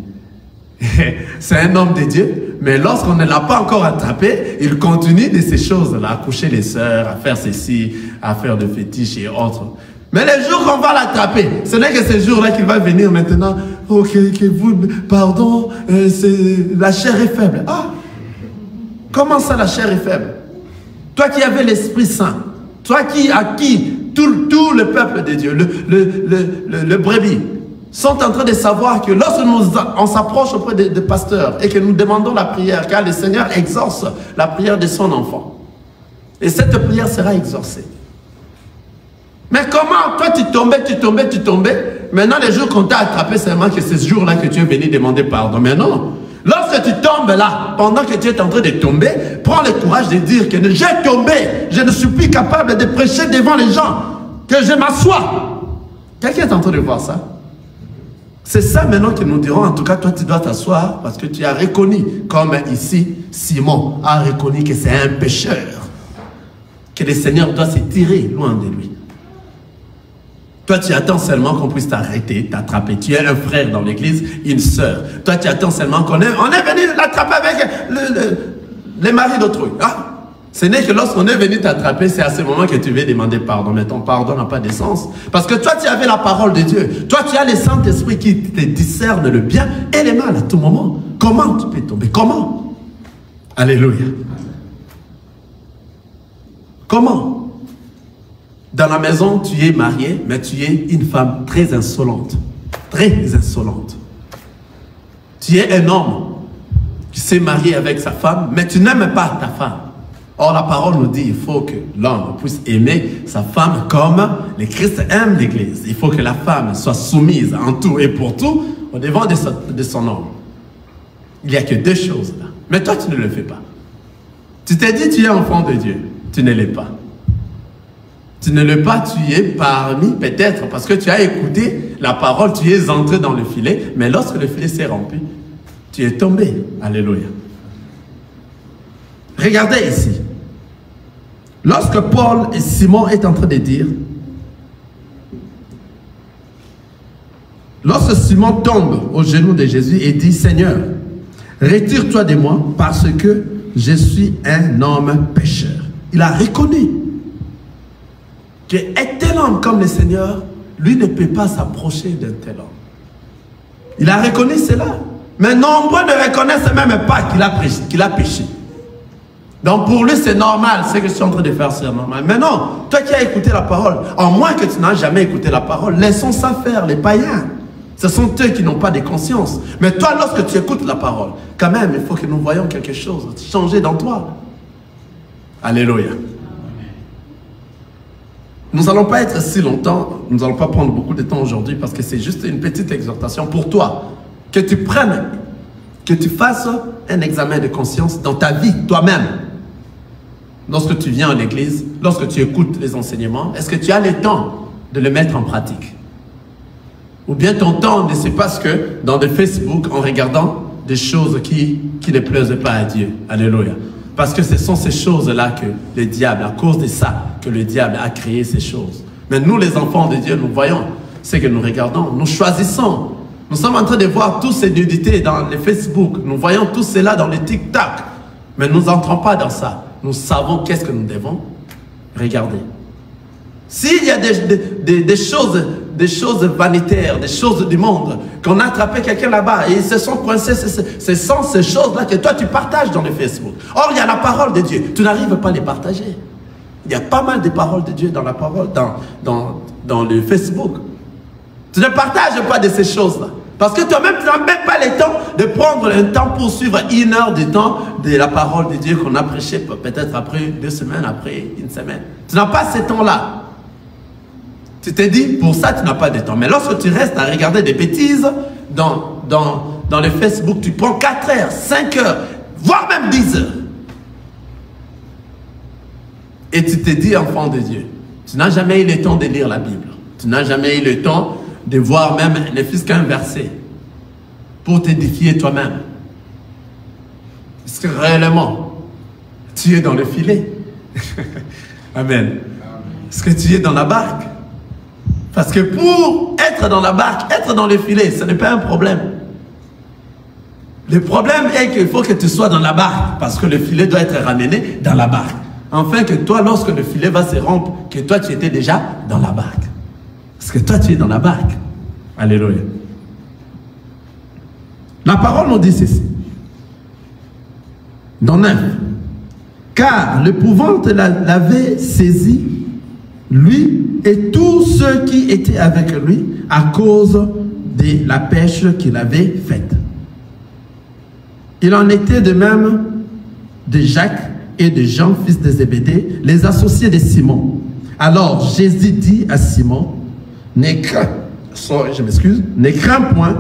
C'est un homme de Dieu, mais lorsqu'on ne l'a pas encore attrapé, il continue de ces choses-là, à coucher les sœurs, à faire ceci, à faire de fétiches et autres. Mais les jours qu'on va l'attraper, ce n'est que ces jours-là qu'il va venir maintenant. Oh, que vous, pardon, la chair est faible. Ah, comment ça la chair est faible? Toi qui avais l'Esprit Saint, toi à qui tout le peuple de Dieu, le brebis, sont en train de savoir que lorsque on s'approche auprès des pasteurs et que nous demandons la prière, car le Seigneur exauce la prière de son enfant. Et cette prière sera exaucée. Mais comment? Toi, tu tombais. Maintenant, les jours qu'on t'a attrapé, c'est seulement que c'est ce jour-là que tu es venu demander pardon. Mais non. Lorsque tu tombes là, pendant que tu es en train de tomber, prends le courage de dire que j'ai tombé. Je ne suis plus capable de prêcher devant les gens. Que je m'assois. Quelqu'un est en train de voir ça? C'est ça maintenant que nous dirons. En tout cas, toi, tu dois t'asseoir parce que tu as reconnu, comme ici, Simon a reconnu que c'est un pécheur. Que le Seigneur doit se tirer loin de lui. Toi, tu attends seulement qu'on puisse t'arrêter, t'attraper. Tu es un frère dans l'église, une sœur. Toi, tu attends seulement qu'on est venu l'attraper avec les maris d'autrui. Ah, ce n'est que lorsqu'on est venu t'attraper, c'est à ce moment que tu veux demander pardon. Mais ton pardon n'a pas de sens. Parce que toi, tu avais la parole de Dieu. Toi, tu as le Saint-Esprit qui te discerne le bien et le mal à tout moment. Comment tu peux tomber? Comment? Alléluia. Comment? Dans la maison, tu es marié, mais tu es une femme très insolente. Très insolente. Tu es un homme qui s'est marié avec sa femme, mais tu n'aimes pas ta femme. Or, la parole nous dit, il faut que l'homme puisse aimer sa femme comme le Christ aime l'Église. Il faut que la femme soit soumise en tout et pour tout au devant de son homme. Il n'y a que deux choses là. Mais toi, tu ne le fais pas. Tu t'es dit, tu es enfant de Dieu. Tu ne l'es pas. Tu ne l'es pas, tu es parmi, peut-être, parce que tu as écouté la parole, tu es entré dans le filet, mais lorsque le filet s'est rempli, tu es tombé. Alléluia. Regardez ici. Lorsque Paul et Simon est en train de dire, lorsque Simon tombe aux genoux de Jésus et dit, Seigneur, retire-toi de moi parce que je suis un homme pécheur. Il a reconnu qu'un tel homme comme le Seigneur, lui ne peut pas s'approcher d'un tel homme. Il a reconnu cela. Mais nombreux ne reconnaissent même pas qu'il a péché. Donc pour lui c'est normal, ce que je suis en train de faire c'est normal. Mais non, toi qui as écouté la parole, en moins que tu n'as jamais écouté la parole, laissons ça faire les païens. Ce sont eux qui n'ont pas de conscience. Mais toi lorsque tu écoutes la parole, quand même il faut que nous voyions quelque chose changer dans toi. Alléluia. Nous n'allons pas être si longtemps, nous n'allons pas prendre beaucoup de temps aujourd'hui parce que c'est juste une petite exhortation pour toi. Que tu prennes, que tu fasses un examen de conscience dans ta vie, toi-même. Lorsque tu viens à l'église, lorsque tu écoutes les enseignements, est-ce que tu as le temps de le mettre en pratique? Ou bien ton temps ne se passe que dans le Facebook en regardant des choses qui ne plaisent pas à Dieu. Alléluia. Parce que ce sont ces choses-là que le diable, à cause de ça, que le diable a créé ces choses. Mais nous, les enfants de Dieu, nous voyons ce que nous regardons, nous choisissons. Nous sommes en train de voir tous ces nudités dans les Facebook. Nous voyons tout cela dans les TikTok. Mais nous n'entrons pas dans ça. Nous savons qu'est-ce que nous devons regarder. S'il y a des choses vanitaires, des choses du monde, qu'on a attrapé quelqu'un là-bas et ils se sont coincés, ce sont ces choses-là que toi tu partages dans le Facebook. Or, il y a la parole de Dieu. Tu n'arrives pas à les partager. Il y a pas mal de paroles de Dieu dans la parole, dans le Facebook. Tu ne partages pas de ces choses-là. Parce que toi-même, tu n'as même pas le temps de prendre un temps pour suivre 1 heure de temps de la parole de Dieu qu'on a prêché peut-être après 2 semaines, après 1 semaine. Tu n'as pas ce temps-là. Tu t'es dit, pour ça, tu n'as pas de temps. Mais lorsque tu restes à regarder des bêtises dans le Facebook, tu prends 4 heures, 5 heures, voire même 10 heures. Et tu te dis, enfant de Dieu, tu n'as jamais eu le temps de lire la Bible. Tu n'as jamais eu le temps de voir même ne fût qu'un verset pour t'édifier toi-même. Est-ce que réellement tu es dans le filet? Amen. Est-ce que tu es dans la barque? Parce que pour être dans la barque, être dans le filet, ce n'est pas un problème. Le problème est qu'il faut que tu sois dans la barque parce que le filet doit être ramené dans la barque. Enfin que toi, lorsque le filet va se rompre, que toi tu étais déjà dans la barque. Parce que toi, tu es dans la barque. Alléluia. La parole nous dit ceci. Dans 9. Car l'épouvante l'avait saisi, lui et tous ceux qui étaient avec lui, à cause de la pêche qu'il avait faite. Il en était de même de Jacques et de Jean, fils de Zébédée, les associés de Simon. Alors Jésus dit à Simon, ne crains point,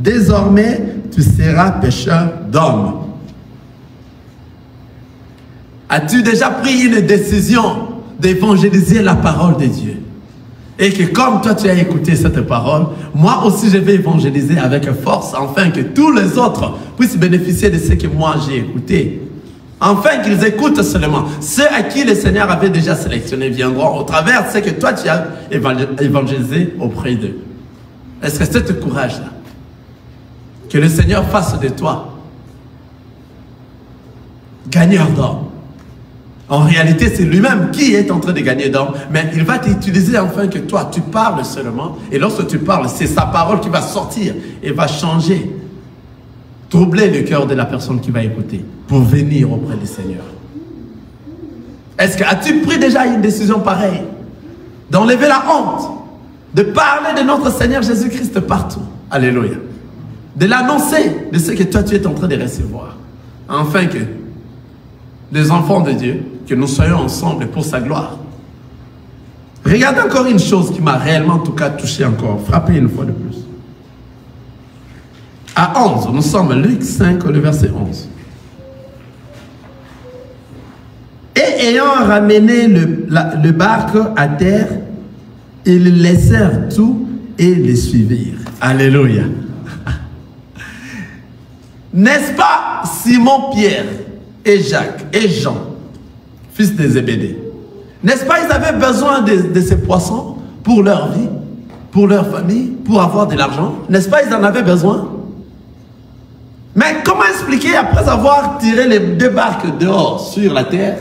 désormais tu seras pêcheur d'hommes. As-tu déjà pris une décision d'évangéliser la parole de Dieu? Et que comme toi tu as écouté cette parole, moi aussi je vais évangéliser avec force, afin que tous les autres puissent bénéficier de ce que moi j'ai écouté. Enfin qu'ils écoutent seulement. Ceux à qui le Seigneur avait déjà sélectionné viendront au travers de ce que toi tu as évangélisé auprès d'eux. Est-ce que c'est ce courage-là? Que le Seigneur fasse de toi gagneur d'hommes. En réalité, c'est lui-même qui est en train de gagner d'hommes, mais il va t'utiliser afin que toi, tu parles seulement. Et lorsque tu parles, c'est sa parole qui va sortir et va changer, troubler le cœur de la personne qui va écouter pour venir auprès du Seigneur. Est-ce que as-tu pris déjà une décision pareille d'enlever la honte, de parler de notre Seigneur Jésus-Christ partout? Alléluia. De l'annoncer de ce que toi tu es en train de recevoir, afin que les enfants de Dieu, que nous soyons ensemble pour sa gloire. Regardez encore une chose qui m'a réellement en tout cas touché encore, frappé une fois de plus. À 11, nous sommes Luc 5, le verset 11. Et ayant ramené le barque à terre, ils laissèrent tout et les suivirent. Alléluia. N'est-ce pas Simon, Pierre et Jacques et Jean, fils de Zébédée? N'est-ce pas ils avaient besoin de ces poissons pour leur vie, pour leur famille, pour avoir de l'argent? N'est-ce pas ils en avaient besoin? Mais comment expliquer après avoir tiré les 2 barques dehors sur la terre,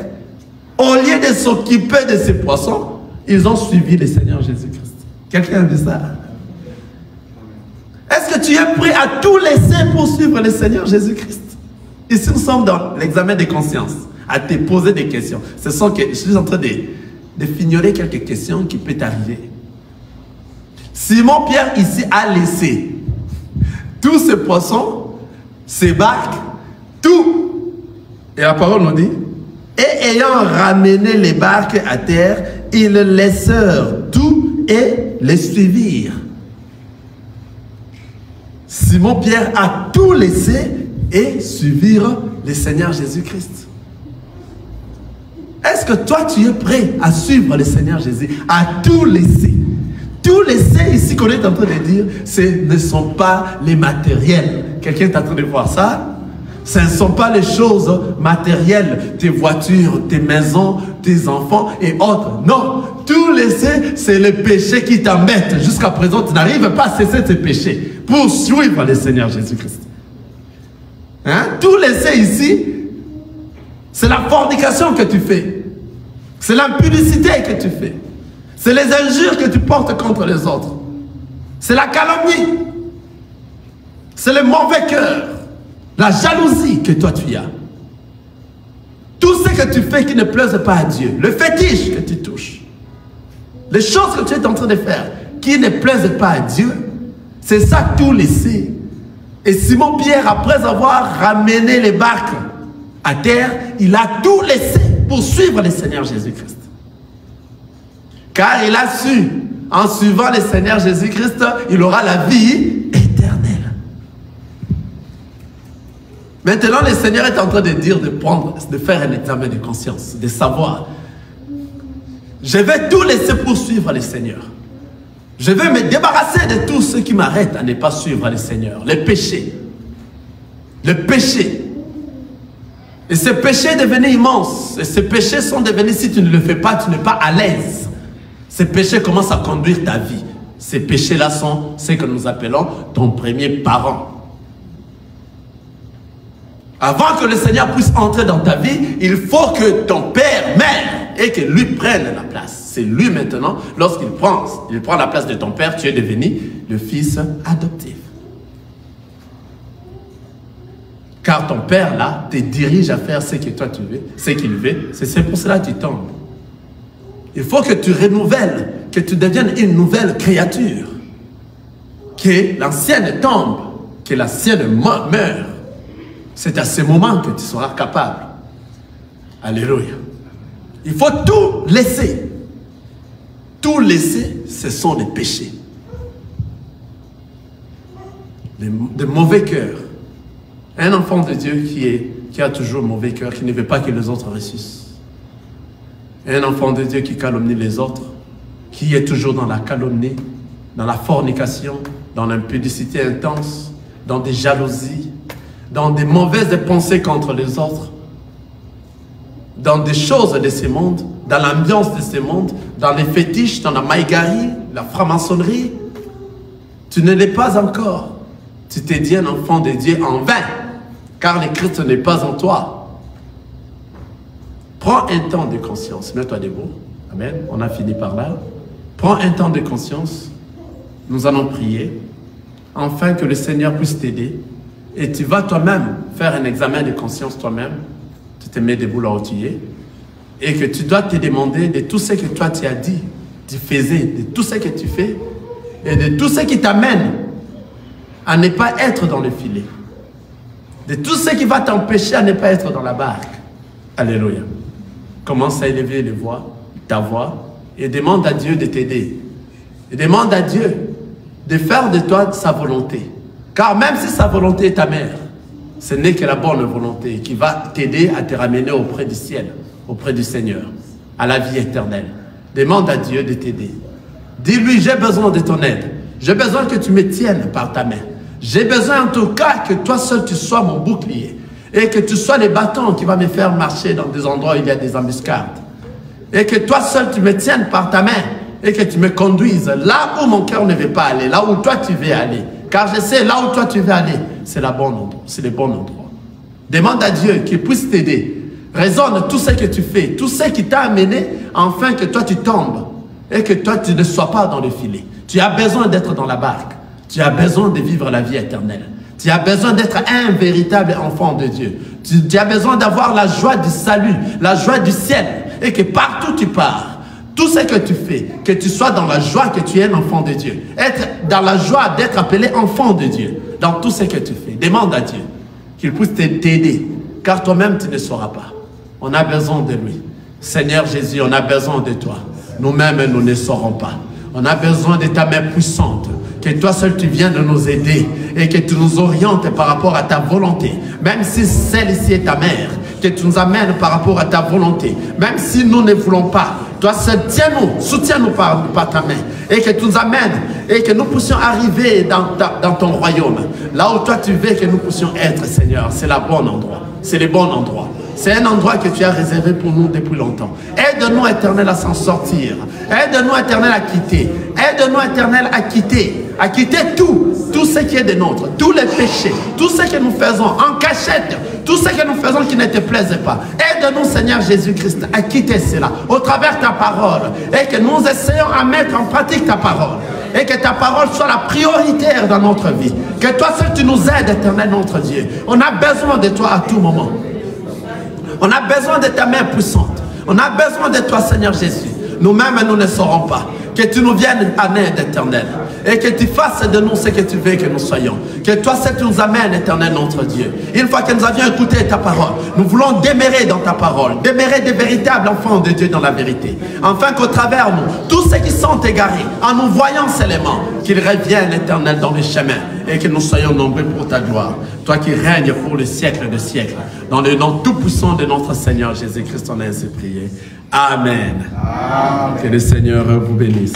au lieu de s'occuper de ces poissons, ils ont suivi le Seigneur Jésus-Christ? Quelqu'un a vu ça? Est-ce que tu es prêt à tout laisser pour suivre le Seigneur Jésus-Christ? Ici, nous sommes dans l'examen de conscience, à te poser des questions. Ce sont que je suis en train de fignoler quelques questions qui peuvent t'arriver. Simon Pierre ici a laissé tous ces poissons, ces barques, tout. Et la parole nous dit, et ayant ramené les barques à terre, ils laissèrent tout et les suivirent. Simon Pierre a tout laissé et suivirent le Seigneur Jésus-Christ. Est-ce que toi tu es prêt à suivre le Seigneur Jésus, à tout laisser? Tout laisser ici qu'on est en train de dire, ce ne sont pas les matériels. Quelqu'un est en train de voir ça? Ce ne sont pas les choses matérielles, tes voitures, tes maisons, tes enfants et autres. Non, tout laisser, c'est le péché qui t'embête. Jusqu'à présent, tu n'arrives pas à cesser de tes péchés pour suivre le Seigneur Jésus-Christ. Hein? Tout laisser ici, c'est la fornication que tu fais. C'est l'impudicité que tu fais. C'est les injures que tu portes contre les autres. C'est la calomnie. C'est le mauvais cœur. La jalousie que toi tu as. Tout ce que tu fais qui ne plaise pas à Dieu. Le fétiche que tu touches. Les choses que tu es en train de faire qui ne plaisent pas à Dieu. C'est ça tout laissé. Et Simon Pierre, après avoir ramené les barques à terre, il a tout laissé pour suivre le Seigneur Jésus-Christ. Car il a su, en suivant le Seigneur Jésus-Christ, il aura la vie éternelle. Maintenant, le Seigneur est en train de dire, de faire un examen de conscience, de savoir. Je vais tout laisser pour suivre le Seigneur. Je vais me débarrasser de tout ce qui m'arrête à ne pas suivre le Seigneur. Le péché. Le péché. Et ces péchés devenaient immenses. Et ces péchés sont devenus, si tu ne le fais pas, tu n'es pas à l'aise. Ces péchés commencent à conduire ta vie. Ces péchés-là sont ce que nous appelons ton premier parent. Avant que le Seigneur puisse entrer dans ta vie, il faut que ton père meure et que lui prenne la place. C'est lui maintenant, lorsqu'il prend la place de ton père, tu es devenu le fils adoptif. Car ton père là te dirige à faire ce que toi tu veux, ce qu'il veut. C'est pour cela que tu tombes. Il faut que tu renouvelles, que tu deviennes une nouvelle créature. Que l'ancienne tombe, que l'ancienne meure. C'est à ce moment que tu seras capable. Alléluia. Il faut tout laisser. Tout laisser, ce sont des péchés. De mauvais cœur. Un enfant de Dieu qui a toujours mauvais cœur, qui ne veut pas que les autres réussissent. Un enfant de Dieu qui calomnie les autres, qui est toujours dans la calomnie, dans la fornication, dans l'impudicité intense, dans des jalousies, dans des mauvaises pensées contre les autres, dans des choses de ce monde, dans l'ambiance de ce monde, dans les fétiches, dans la maïgarie, la franc-maçonnerie. Tu ne l'es pas encore. Tu t'es dit un enfant de Dieu en vain, car le Christ n'est pas en toi. Prends un temps de conscience. Mets-toi debout. Amen. On a fini par là. Prends un temps de conscience. Nous allons prier, afin que le Seigneur puisse t'aider. Et tu vas toi-même faire un examen de conscience toi-même. Tu te mets debout là où tu es. Et que tu dois te demander de tout ce que toi tu as dit, tu faisais, de tout ce que tu fais, et de tout ce qui t'amène à ne pas être dans le filet. De tout ce qui va t'empêcher à ne pas être dans la barque. Alléluia. Commence à élever ta voix, et demande à Dieu de t'aider. Et demande à Dieu de faire de toi sa volonté. Car même si sa volonté est ta mère, ce n'est que la bonne volonté qui va t'aider à te ramener auprès du ciel, auprès du Seigneur, à la vie éternelle. Demande à Dieu de t'aider. Dis-lui, j'ai besoin de ton aide. J'ai besoin que tu me tiennes par ta main. J'ai besoin en tout cas que toi seul tu sois mon bouclier. Et que tu sois les bâtons qui vont me faire marcher dans des endroits où il y a des embuscades. Et que toi seul tu me tiennes par ta main. Et que tu me conduises là où mon cœur ne veut pas aller. Là où toi tu veux aller. Car je sais, là où toi tu veux aller, c'est le bon endroit. C'est le bon endroit. Demande à Dieu qu'il puisse t'aider. Raisonne tout ce que tu fais. Tout ce qui t'a amené, afin que toi tu tombes. Et que toi tu ne sois pas dans le filet. Tu as besoin d'être dans la barque. Tu as besoin de vivre la vie éternelle. Tu as besoin d'être un véritable enfant de Dieu. Tu as besoin d'avoir la joie du salut, la joie du ciel. Et que partout tu pars, tout ce que tu fais, que tu sois dans la joie que tu es un enfant de Dieu. Être dans la joie d'être appelé enfant de Dieu. Dans tout ce que tu fais. Demande à Dieu qu'il puisse t'aider. Car toi-même tu ne sauras pas. On a besoin de lui. Seigneur Jésus, on a besoin de toi. Nous-mêmes, nous ne saurons pas. On a besoin de ta main puissante. Que toi seul tu viens de nous aider et que tu nous orientes par rapport à ta volonté. Même si celle-ci est ta mère, que tu nous amènes par rapport à ta volonté. Même si nous ne voulons pas, toi seul tiens-nous, soutiens-nous par ta main. Et que tu nous amènes et que nous puissions arriver dans ton royaume. Là où toi tu veux que nous puissions être, Seigneur. C'est le bon endroit. C'est le bon endroit. C'est un endroit que tu as réservé pour nous depuis longtemps. Aide-nous, Éternel, à s'en sortir. Aide-nous, Éternel, à quitter. Aide-nous, Éternel, à quitter. À quitter tout ce qui est de nôtre, tous les péchés, tout ce que nous faisons en cachette, tout ce que nous faisons qui ne te plaise pas. Aide-nous, Seigneur Jésus-Christ, à quitter cela au travers de ta parole et que nous essayons à mettre en pratique ta parole. Et que ta parole soit la prioritaire dans notre vie. Que toi seul tu nous aides, Éternel, notre Dieu. On a besoin de toi à tout moment. On a besoin de ta main puissante. On a besoin de toi, Seigneur Jésus. Nous-mêmes, nous ne saurons pas. Que tu nous viennes en aide, Éternel. Et que tu fasses de nous ce que tu veux que nous soyons. Que toi, seul tu nous amènes, Éternel, notre Dieu. Une fois que nous avions écouté ta parole, nous voulons demeurer dans ta parole. Demeurer des véritables enfants de Dieu dans la vérité. Afin qu'au travers nous, tous ceux qui sont égarés, en nous voyant seulement, qu'ils reviennent, Éternel, dans les chemins. Et que nous soyons nombreux pour ta gloire. Toi qui règnes pour le siècle de siècles. Dans le nom tout-puissant de notre Seigneur Jésus-Christ, on a ainsi prié. Amen. Amen. Que le Seigneur vous bénisse.